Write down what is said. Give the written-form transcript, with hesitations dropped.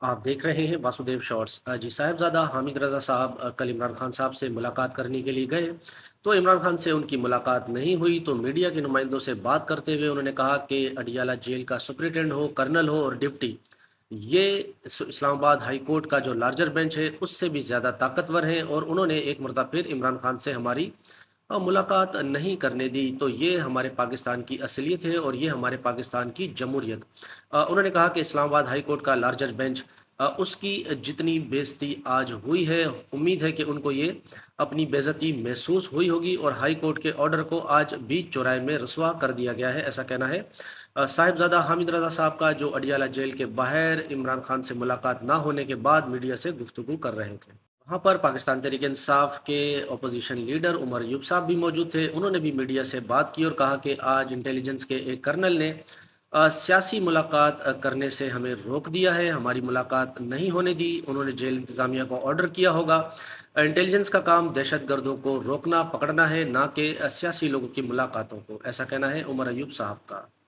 आप देख रहे हैं वासुदेव शॉर्ट्स। जी साहिबजादा हामिद रज़ा साहब कल इमरान खान साहब से मुलाकात करने के लिए गए, तो इमरान खान से उनकी मुलाकात नहीं हुई। तो मीडिया के नुमाइंदों से बात करते हुए उन्होंने कहा कि अडियाला जेल का सुपरिटेंडेंट हो, कर्नल हो और डिप्टी, ये इस्लामाबाद हाई कोर्ट का जो लार्जर बेंच है उससे भी ज़्यादा ताकतवर हैं, और उन्होंने एक मरतबा फिर इमरान खान से हमारी मुलाकात नहीं करने दी। तो ये हमारे पाकिस्तान की असलियत है और ये हमारे पाकिस्तान की जमहूरियत। उन्होंने कहा कि इस्लामाबाद हाई कोर्ट का लार्जर बेंच, उसकी जितनी बेइज्जती आज हुई है, उम्मीद है कि उनको ये अपनी बेइज्जती महसूस हुई होगी, और हाई कोर्ट के ऑर्डर को आज बीच चौराहे में रसवा कर दिया गया है, ऐसा कहना है साहिबजादा हामिद रज़ा साहब का, जो अडियाला जेल के बाहर इमरान खान से मुलाकात ना होने के बाद मीडिया से गुफ्तगू कर रहे थे। वहाँ पर पाकिस्तान तहरीक इंसाफ के अपोजिशन लीडर उमर अयूब साहब भी मौजूद थे। उन्होंने भी मीडिया से बात की और कहा कि आज इंटेलिजेंस के एक कर्नल ने सियासी मुलाकात करने से हमें रोक दिया है, हमारी मुलाकात नहीं होने दी। उन्होंने जेल इंतज़ामिया को ऑर्डर किया होगा। इंटेलिजेंस का काम दहशतगर्दों को रोकना, पकड़ना है, ना कि सियासी लोगों की मुलाकातों को, ऐसा कहना है उमर अयूब साहब का।